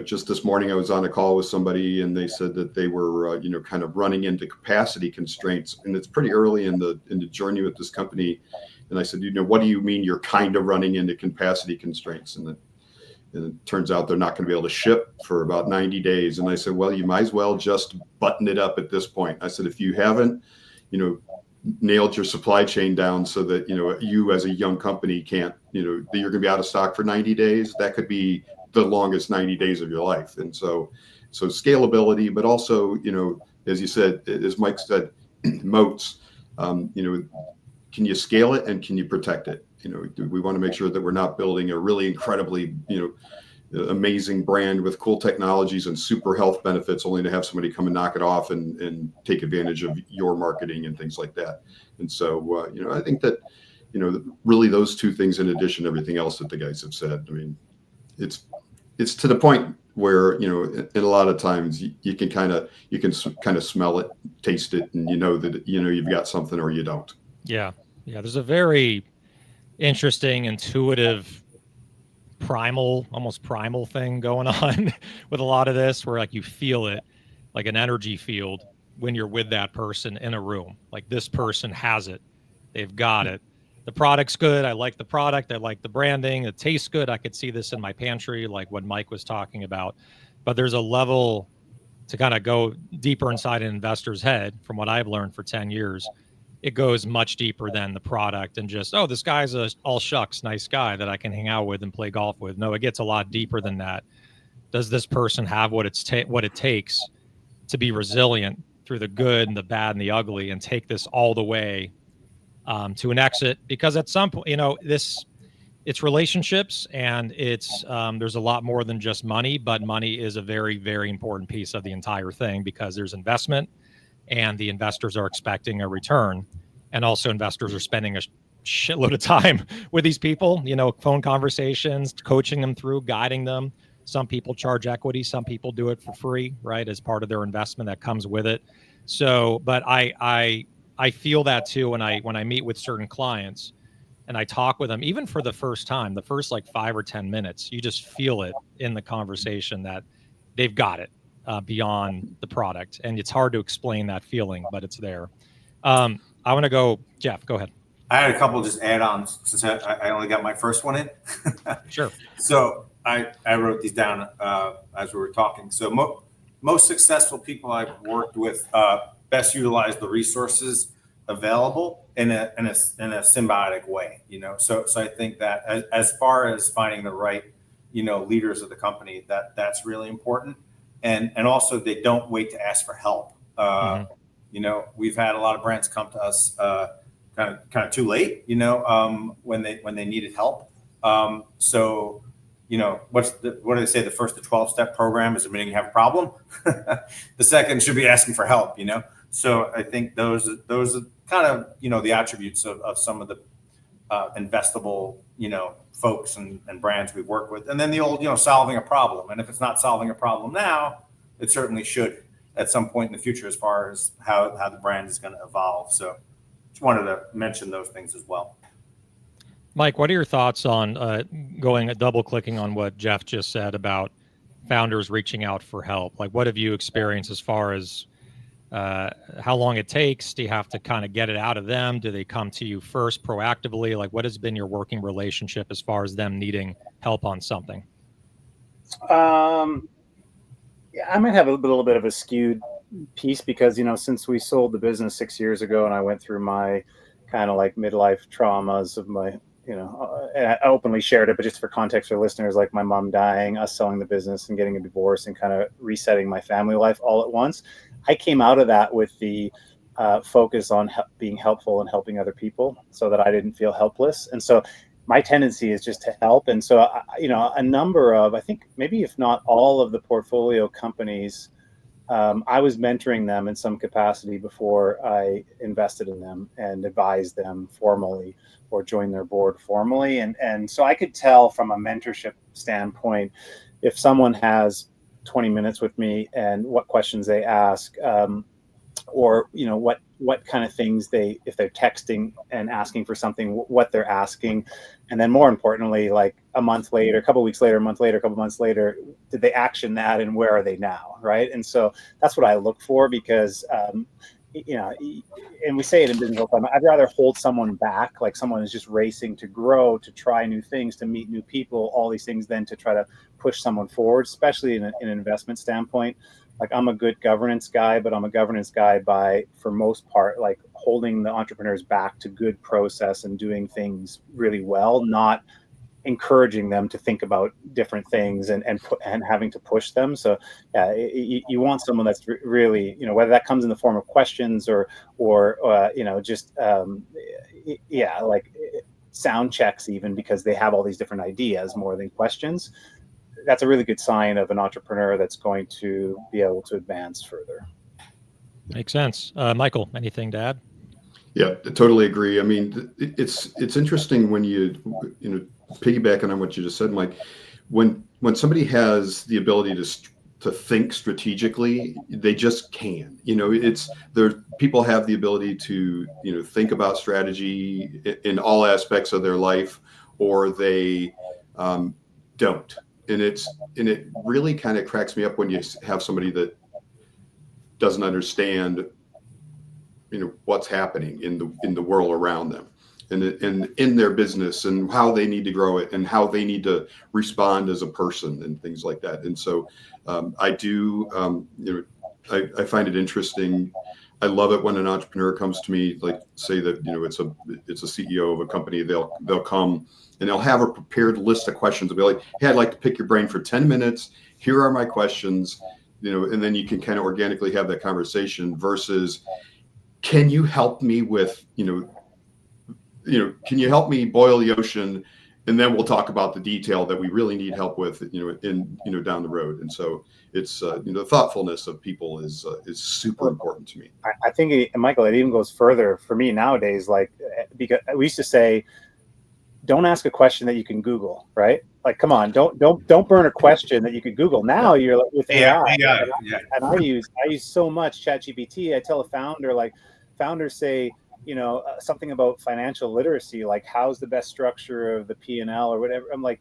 Just this morning I was on a call with somebody and they said that they were, kind of running into capacity constraints, and it's pretty early in the journey with this company. And I said, what do you mean you're kind of running into capacity constraints? And it turns out they're not going to be able to ship for about 90 days. And I said, well, you might as well just button it up at this point. I said, if you haven't, nailed your supply chain down so that, you as a young company can't, that you're going to be out of stock for 90 days, that could be the longest 90 days of your life. And so scalability, but also, as you said, as Mike said, moats, can you scale it and can you protect it? We want to make sure that we're not building a really incredibly, amazing brand with cool technologies and super health benefits only to have somebody come and knock it off and take advantage of your marketing and things like that. And so, I think that, really those two things, in addition to everything else that the guys have said, I mean, it's to the point where, in a lot of times you can kind of smell it, taste it, and that, you've got something or you don't. Yeah. There's a very interesting, intuitive, almost primal thing going on with a lot of this, where like you feel it like an energy field when you're with that person in a room. Like, this person has it. They've got it. The product's good. I like the product. I like the branding. It tastes good. I could see this in my pantry, like what Mike was talking about. But there's a level to kind of go deeper inside an investor's head. From what I've learned for 10 years, it goes much deeper than the product and just, oh, this guy's a all shucks nice guy that I can hang out with and play golf with. No, it gets a lot deeper than that. Does this person have what it takes to be resilient through the good and the bad and the ugly, and take this all the way to an exit? Because at some point, it's relationships, and it's there's a lot more than just money, but money is a very, very important piece of the entire thing, because there's investment, and the investors are expecting a return. And also investors are spending a shitload of time with these people, phone conversations, coaching them through, guiding them. Some people charge equity. Some people do it for free, right, as part of their investment that comes with it. So, but I feel that too when I meet with certain clients and I talk with them, even for the first time, the first like 5 or 10 minutes, you just feel it in the conversation that they've got it. Beyond the product, and it's hard to explain that feeling, but it's there. I want to go, Jeff, go ahead. I had a couple just add-ons since I only got my first one in. Sure. So I wrote these down as we were talking. So most successful people I've worked with best utilize the resources available in a symbiotic way. So I think that as far as finding the right leaders of the company, that's really important. And also they don't wait to ask for help. We've had a lot of brands come to us kind of too late, when they needed help. So what do they say? The first to 12-step program is admitting you have a problem. The second should be asking for help. So I think those are kind of the attributes of some of the investable folks and brands we work with. And then the old solving a problem. And if it's not solving a problem now, it certainly should at some point in the future, as far as how the brand is going to evolve. So just wanted to mention those things as well. Mike, what are your thoughts on double clicking on what Jeff just said about founders reaching out for help? Like, what have you experienced as far as how long it takes? Do you have to kind of get it out of them? Do they come to you first proactively? Like, what has been your working relationship as far as them needing help on something? Yeah, I might have a little bit of a skewed piece because, since we sold the business 6 years ago and I went through my kind of like midlife traumas of my, I openly shared it, but just for context for listeners, like my mom dying, us selling the business and getting a divorce and kind of resetting my family life all at once. I came out of that with the focus on being helpful and helping other people so that I didn't feel helpless. And so my tendency is just to help. And so, a number of, I think maybe if not all of the portfolio companies, I was mentoring them in some capacity before I invested in them and advised them formally or joined their board formally. And so I could tell from a mentorship standpoint, if someone has 20 minutes with me and what questions they ask, or what kind of things if they're texting and asking for something, what they're asking, and then more importantly, like a month later, a couple of weeks later, a month later, a couple of months later, did they action that and where are they now, right? And so that's what I look for because and we say it in business all the time, I'd rather hold someone back, like someone is just racing to grow, to try new things, to meet new people, all these things, than to try to push someone forward, especially in an investment standpoint. Like I'm a good governance guy, but I'm a governance guy by, for most part, like holding the entrepreneurs back to good process and doing things really well, not encouraging them to think about different things and having to push them. So yeah, you want someone that's really, whether that comes in the form of questions or just like sound checks, even, because they have all these different ideas more than questions. That's a really good sign of an entrepreneur that's going to be able to advance further. Makes sense. Michael, anything to add? Yeah, I totally agree. I mean, it's interesting when you piggybacking on what you just said, Mike, when somebody has the ability to think strategically, they just can. People have the ability to think about strategy in all aspects of their life, or they don't. And it really kind of cracks me up when you have somebody that doesn't understand what's happening in the world around them and in their business and how they need to grow it and how they need to respond as a person and things like that. And so I do I find it interesting. I love it when an entrepreneur comes to me, like say that it's a CEO of a company. They'll come and they'll have a prepared list of questions. They'll be like, hey, I'd like to pick your brain for 10 minutes. Here are my questions, and then you can kind of organically have that conversation versus, can you help me with, can you help me boil the ocean? And then we'll talk about the detail that we really need help with, down the road. And so it's, the thoughtfulness of people is super important to me. I think, Michael, it even goes further for me nowadays, like, because we used to say, don't ask a question that you can Google, right? Like, come on, don't burn a question that you could Google. Now you're like with AI, and I use so much ChatGPT. I tell a founder, like, founders say, something about financial literacy, like how's the best structure of the P&L or whatever. I'm like,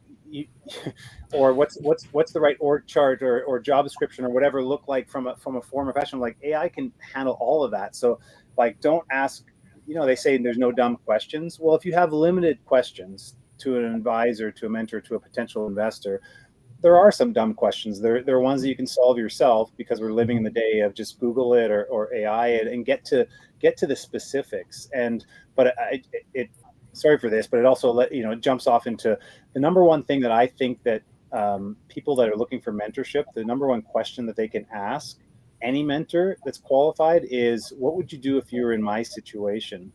or what's the right org chart or job description or whatever look like from a former fashion. Like, AI can handle all of that. So, like, don't ask they say there's no dumb questions. Well, if you have limited questions to an advisor, to a mentor, to a potential investor, there are some dumb questions. There are ones that you can solve yourself, because we're living in the day of just Google it or AI it and get to the specifics. But it sorry for this, but it also it jumps off into the number one thing that I think that people that are looking for mentorship, the number one question that they can ask any mentor that's qualified is, what would you do if you were in my situation?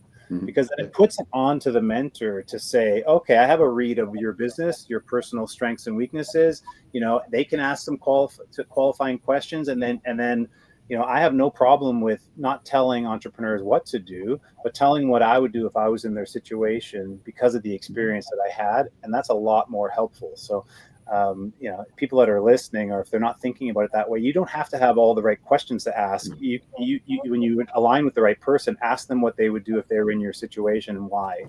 Because then it puts it on to the mentor to say, okay, I have a read of your business, your personal strengths and weaknesses. They can ask some qualifying questions, and then I have no problem with not telling entrepreneurs what to do, but telling what I would do if I was in their situation, because of the experience that I had, and that's a lot more helpful. So people that are listening, or if they're not thinking about it that way, you don't have to have all the right questions to ask. You when you align with the right person, ask them what they would do if they were in your situation and why,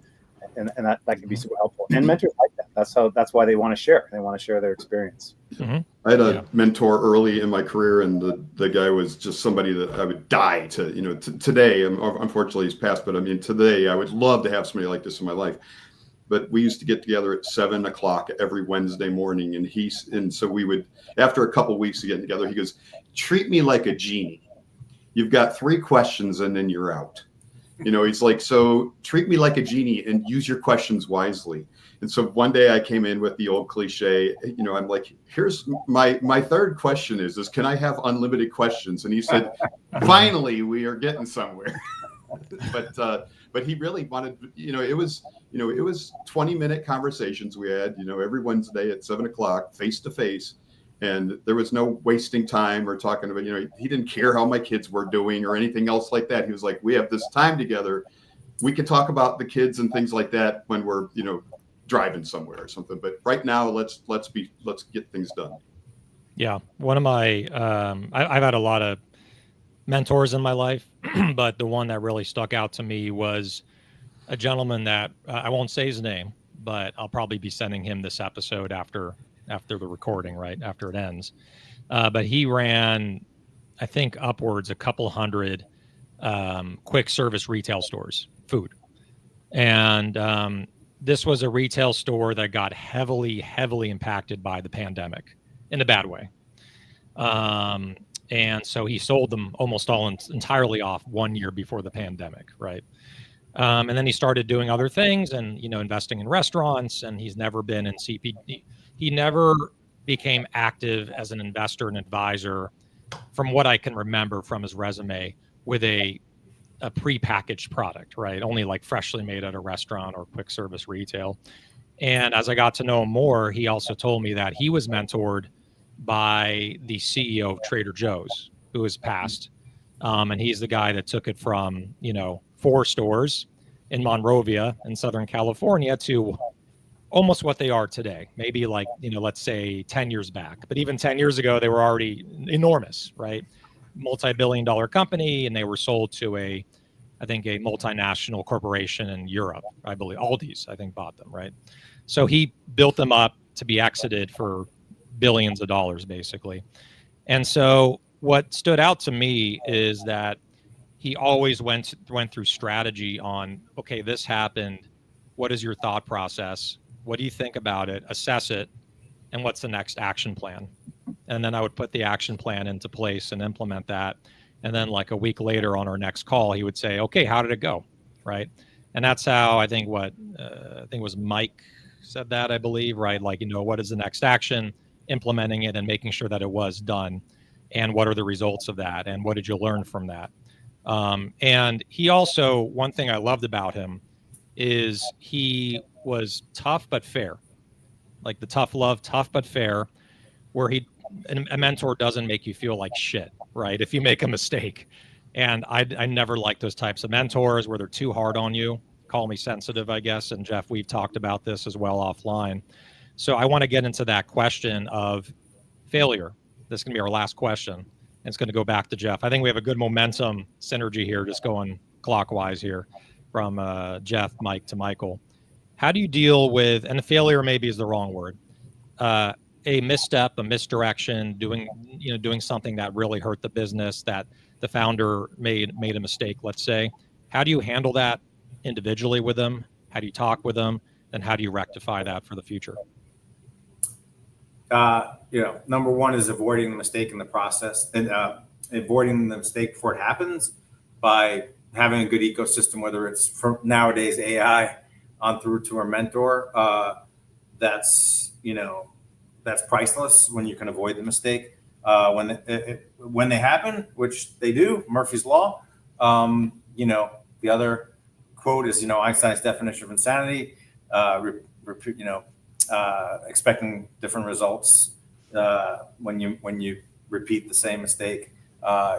and that can be super helpful. And mentors like that. That's why they want to share. They want to share their experience. I had a mentor early in my career, and the guy was just somebody that I would die to. Today, unfortunately he's passed, but I mean, today I would love to have somebody like this in my life. But we used to get together at 7 o'clock every Wednesday morning. And so we would, after a couple of weeks of getting together, he goes, treat me like a genie. You've got 3 questions and then you're out. He's like, so treat me like a genie and use your questions wisely. And so one day I came in with the old cliche, I'm like, here's my 3rd question is can I have unlimited questions? And he said, finally, we are getting somewhere. But he really wanted, it was 20-minute conversations we had, every Wednesday at 7 o'clock, face to face. And there was no wasting time or talking about, he didn't care how my kids were doing or anything else like that. He was like, we have this time together. We can talk about the kids and things like that when we're, driving somewhere or something. But right now, let's get things done. Yeah. One of my, I've had a lot of mentors in my life, but the one that really stuck out to me was a gentleman that I won't say his name, but I'll probably be sending him this episode after the recording, right after it ends. But he ran, I think, upwards a couple hundred quick service retail stores, food. And this was a retail store that got heavily impacted by the pandemic in a bad way. And so he sold them almost all entirely off 1 year before the pandemic, right? And then he started doing other things and, investing in restaurants, and he's never been in CPG. He never became active as an investor and advisor, from what I can remember from his resume, with a prepackaged product, right? Only like freshly made at a restaurant or quick service retail. And as I got to know him more, he also told me that he was mentored by the CEO of Trader Joe's, who has passed. And he's the guy that took it from, 4 stores in Monrovia in Southern California to almost what they are today. Maybe like, let's say 10 years back. But even 10 years ago, they were already enormous, right? Multi-billion-dollar company, and they were sold to I think a multinational corporation in Europe. I believe Aldi's, I think, bought them, right? So he built them up to be exited for billions of dollars, basically. And so what stood out to me is that he always went through strategy on, okay, this happened. What is your thought process? What do you think about it? Assess it. And what's the next action plan? And then I would put the action plan into place and implement that. And then like a week later on our next call, he would say, okay, how did it go? Right. And that's how I think it was Mike said that, I believe, right? Like, what is the next action, implementing it and making sure that it was done. And what are the results of that? And what did you learn from that? And he also, one thing I loved about him is he was tough but fair, like the tough love, tough but fair, where a mentor doesn't make you feel like shit, right? If you make a mistake. And I never liked those types of mentors where they're too hard on you. Call me sensitive, I guess. And Jeff, we've talked about this as well offline. So I want to get into that question of failure. This is going to be our last question. And it's going to go back to Jeff. I think we have a good momentum synergy here, just going clockwise here from Jeff, Mike to Michael. How do you deal with, and failure maybe is the wrong word, a misstep, a misdirection, doing something that really hurt the business, that the founder made a mistake, let's say. How do you handle that? individually with them? How do you talk with them? And how do you rectify that for the future? Number one is avoiding the mistake in the process, and avoiding the mistake before it happens by having a good ecosystem, whether it's from nowadays AI on through to our mentor. That's priceless when you can avoid the mistake. When they happen, which they do, Murphy's Law. The other quote is, Einstein's definition of insanity. Expecting different results when you repeat the same mistake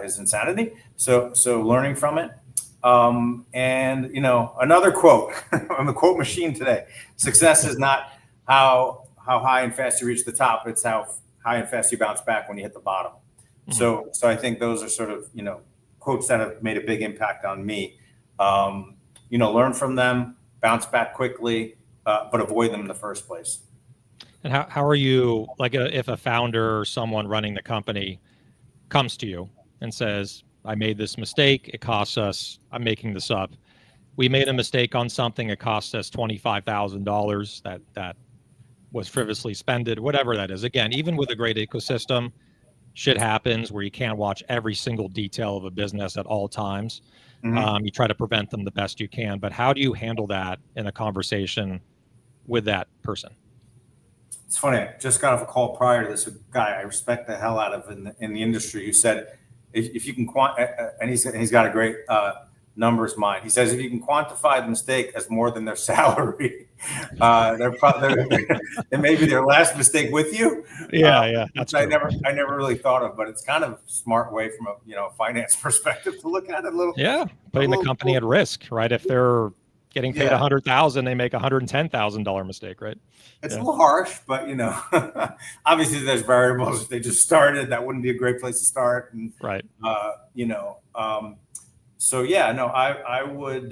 is insanity. So learning from it. And another quote. I'm a quote machine today. Success is not how high and fast you reach the top. It's how high and fast you bounce back when you hit the bottom. Mm-hmm. So I think those are sort of quotes that have made a big impact on me. Learn from them, bounce back quickly, but avoid them in the first place. And how are you, like, if a founder or someone running the company comes to you and says, I made this mistake, it costs us, I'm making this up, we made a mistake on something, it cost us $25,000, that was frivolously spended, whatever that is. Again, even with a great ecosystem, shit happens where you can't watch every single detail of a business at all times. Mm-hmm. You try to prevent them the best you can, but how do you handle that in a conversation with that person? It's funny. I just got off a call prior to this. A guy I respect the hell out of in the industry, who said, if you can and he's got a great numbers mind. He says, if you can quantify the mistake as more than their salary, it may be their last mistake with you. Yeah, that's I never really thought of, but it's kind of a smart way from a finance perspective to look at it a little. Yeah, putting the company at risk, right? If they're getting paid $100,000, they make $110,000 mistake, right? It's a little harsh, but obviously there's variables. If they just started, that wouldn't be a great place to start. And, right. So yeah, no, I would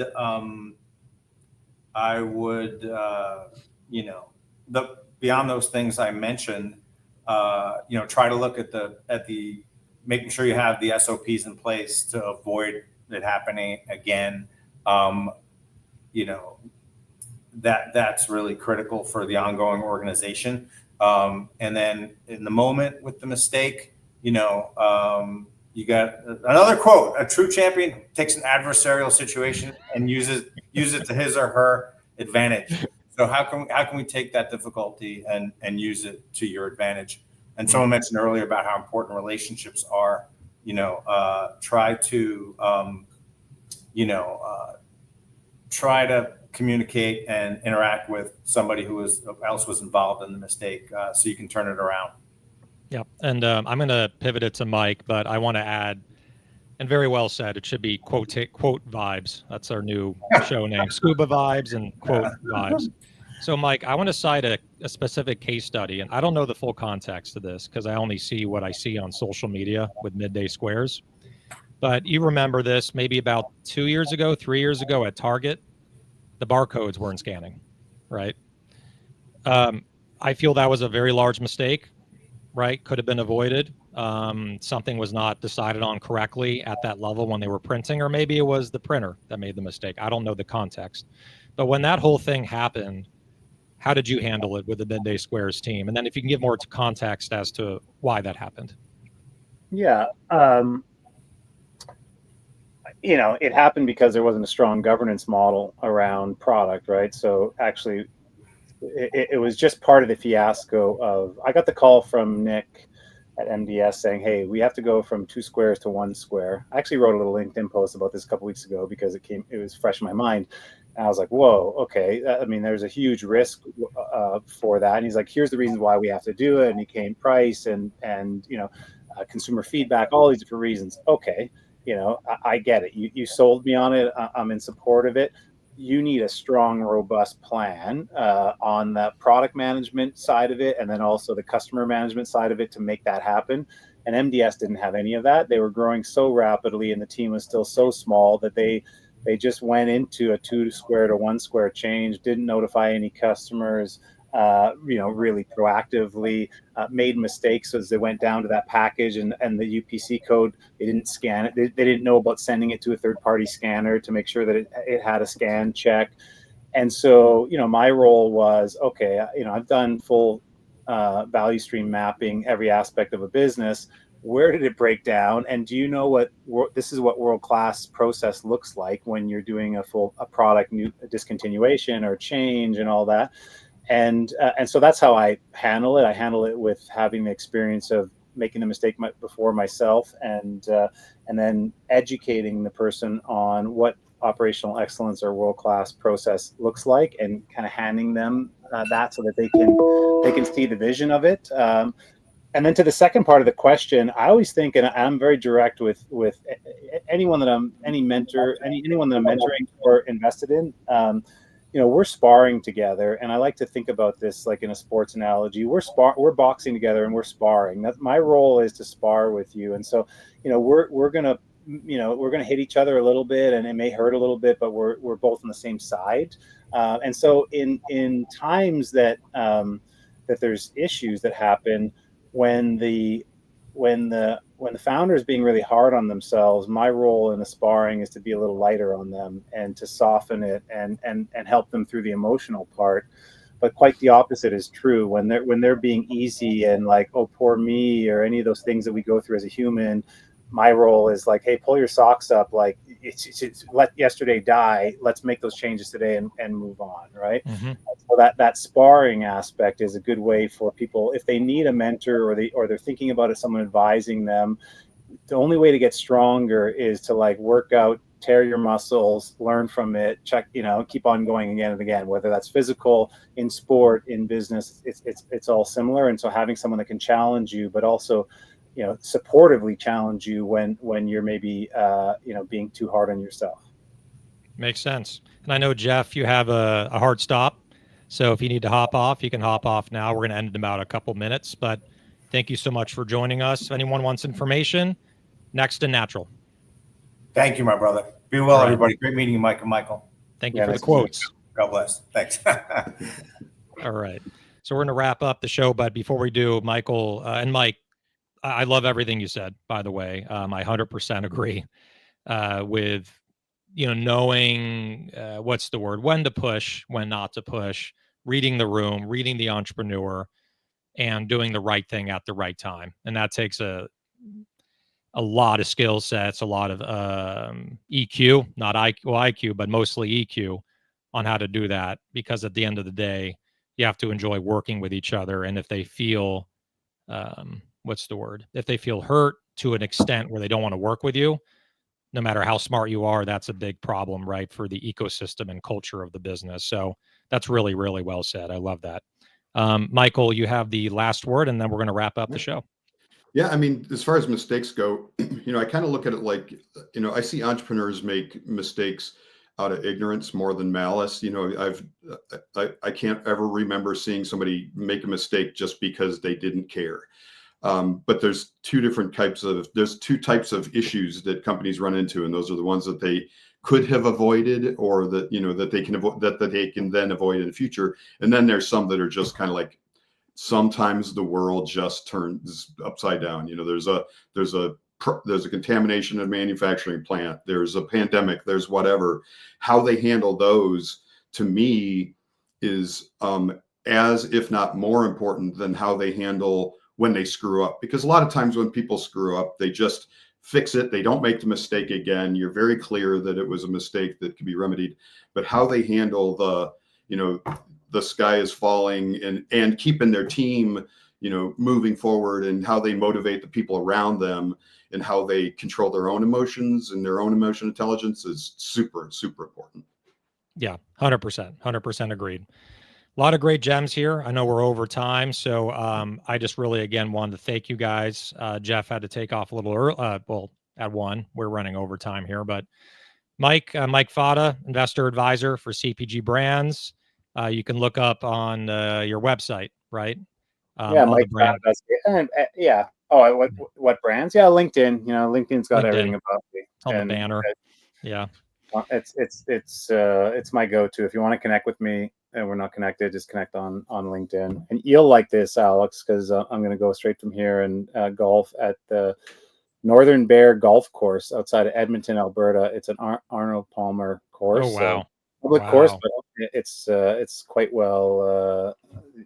beyond those things I mentioned, try to look at the making sure you have the SOPs in place to avoid it happening again. That's really critical for the ongoing organization. And then in the moment with the mistake, you got another quote: a true champion takes an adversarial situation and uses it to his or her advantage. So how can we take that difficulty and use it to your advantage? And someone mentioned earlier about how important relationships are. Try to communicate and interact with somebody who else was involved in the mistake, so you can turn it around. Yeah, and I'm going to pivot it to Mike, but I want to add, and very well said, it should be quote vibes. That's our new show name, Scuba Vibes and Quote Vibes. So Mike, I want to cite a specific case study, and I don't know the full context of this because I only see what I see on social media with Midday Squares. But you remember this maybe about 3 years ago at Target, the barcodes weren't scanning, right? I feel that was a very large mistake, right? Could have been avoided. Something was not decided on correctly at that level when they were printing, or maybe it was the printer that made the mistake. I don't know the context. But when that whole thing happened, how did you handle it with the Midday Squares team? And then if you can give more context as to why that happened. Yeah. It happened because there wasn't a strong governance model around product, right? So actually, it was just part of the fiasco of, I got the call from Nick at MDS saying, hey, we have to go from 2 squares to 1 square. I actually wrote a little LinkedIn post about this a couple weeks ago because it was fresh in my mind. And I was like, whoa, okay. There's a huge risk for that. And he's like, here's the reasons why we have to do it. And he came price and consumer feedback, all these different reasons. Okay. I get it. You sold me on it. I'm in support of it. You need a strong, robust plan on the product management side of it, and then also the customer management side of it to make that happen. And MDS didn't have any of that. They were growing so rapidly, and the team was still so small that they just went into a 2 square to 1 square change, didn't notify any customers, really proactively, made mistakes as they went down to that package and the UPC code. They didn't scan it. They didn't know about sending it to a third-party scanner to make sure that it had a scan check. And so, my role was, okay, I've done full value stream mapping, every aspect of a business. Where did it break down? And do you know this is what world-class process looks like when you're doing a product new discontinuation or change and all that. And so that's how I handle it. I handle it with having the experience of making the mistake before myself, and then educating the person on what operational excellence or world-class process looks like, and kind of handing them that so that they can see the vision of it. And then to the second part of the question, I always think, and I'm very direct with anyone that anyone that I'm mentoring or invested in. We're sparring together, and I like to think about this like in a sports analogy. We're boxing together, and we're sparring. That's my role, is to spar with you. And so, we're gonna hit each other a little bit, and it may hurt a little bit, but we're both on the same side. And so in times that there's issues that happen, when the founder is being really hard on themselves, my role in the sparring is to be a little lighter on them and to soften it and help them through the emotional part. But quite the opposite is true when they're being easy and like, oh, poor me, or any of those things that we go through as a human. My role is like, hey, pull your socks up. Like, it's let yesterday die. Let's make those changes today and move on, right? Mm-hmm. So that sparring aspect is a good way for people, if they need a mentor or they're thinking about it, someone advising them. The only way to get stronger is to like work out, tear your muscles, learn from it, check, keep on going again and again, whether that's physical, in sport, in business, it's all similar. And so having someone that can challenge you, but also, supportively challenge you when you're maybe, being too hard on yourself. Makes sense. And I know, Jeff, you have a hard stop. So if you need to hop off, you can hop off now. We're going to end in about a couple minutes, but thank you so much for joining us. If anyone wants information, Next and Natural. Thank you, my brother. Be well, everybody. Great meeting you, Mike and Michael. Thank you for the quotes. God bless. Thanks. All right. So we're going to wrap up the show, but before we do, Michael and Mike, I love everything you said, by the way. I 100% agree with, knowing what's the word, when to push, when not to push, reading the room, reading the entrepreneur, and doing the right thing at the right time. And that takes a lot of skill sets, a lot of EQ, not IQ, but mostly EQ on how to do that. Because at the end of the day, you have to enjoy working with each other. And if they feel, if they feel hurt to an extent where they don't want to work with you, no matter how smart you are, that's a big problem, right, for the ecosystem and culture of the business. So that's really, really well said. I love that. Michael, you have the last word, and then we're going to wrap up the show. Yeah, I mean, as far as mistakes go, I kind of look at it like, I see entrepreneurs make mistakes out of ignorance more than malice. I can't ever remember seeing somebody make a mistake just because they didn't care. But there's two types of issues that companies run into, and those are the ones that they could have avoided, or that that they can avoid, that they can then avoid in the future. And then there's some that are just kind of like, sometimes the world just turns upside down. There's a contamination in a manufacturing plant. There's a pandemic. There's whatever. How they handle those, to me, is as if not more important than how they handle when they screw up. Because a lot of times when people screw up, they just fix it. They don't make the mistake again. You're very clear that it was a mistake that can be remedied. But how they handle the sky is falling and keeping their team, moving forward, and how they motivate the people around them, and how they control their own emotions and their own emotional intelligence is super, super important. Yeah, 100% agreed. A lot of great gems here. I know we're over time, so I just really, again, wanted to thank you guys. Jeff had to take off a little early. At 1, we're running overtime here, but Mike Fata, investor advisor for CPG Brands. You can look up on your website, right? Mike Fata does. Yeah. Oh, what brands? Yeah, LinkedIn. LinkedIn's got everything about me. It's on the banner. Yeah. It's my go-to. If you want to connect with me, we're not connected, just connect on LinkedIn. And you'll like this, Alex, because I'm going to go straight from here and golf at the Northern Bear Golf Course outside of Edmonton, Alberta. It's an Arnold Palmer course. Oh, wow. Public Wow. course, but it's quite well.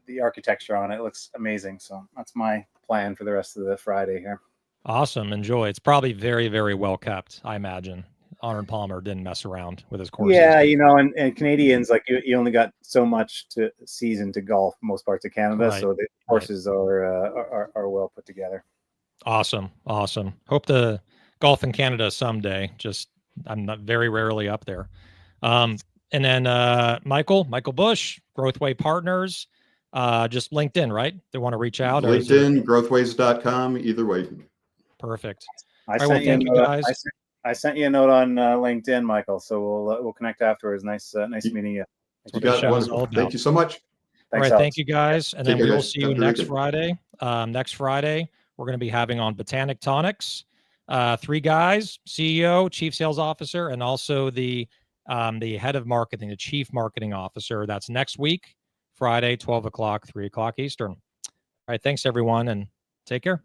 The architecture on it looks amazing. So that's my plan for the rest of the Friday here. Awesome. Enjoy. It's probably very, very well kept, I imagine. Arnold Palmer didn't mess around with his courses. Yeah, you know, and Canadians, like you only got so much to season to golf most parts of Canada, Right. so the courses are well put together. Awesome. Awesome. Hope to golf in Canada someday. Just I'm not very rarely up there. And then Michael Bush, GrowthWay Partners, just LinkedIn, right? They want to reach out. LinkedIn, growthways.com, either way. Perfect. I All right, sent well, thank you guys. I sent you a note on LinkedIn, Michael. So we'll connect afterwards. Nice meeting you. You got it. Wonderful. Thank you so much. All right, thank you guys, and then we will see you next Friday. Next Friday, we're going to be having on Botanic Tonics, 3 guys: CEO, Chief Sales Officer, and also the head of marketing, the Chief Marketing Officer. That's next week, Friday, 12 o'clock, 3 o'clock Eastern. All right, thanks everyone, and take care.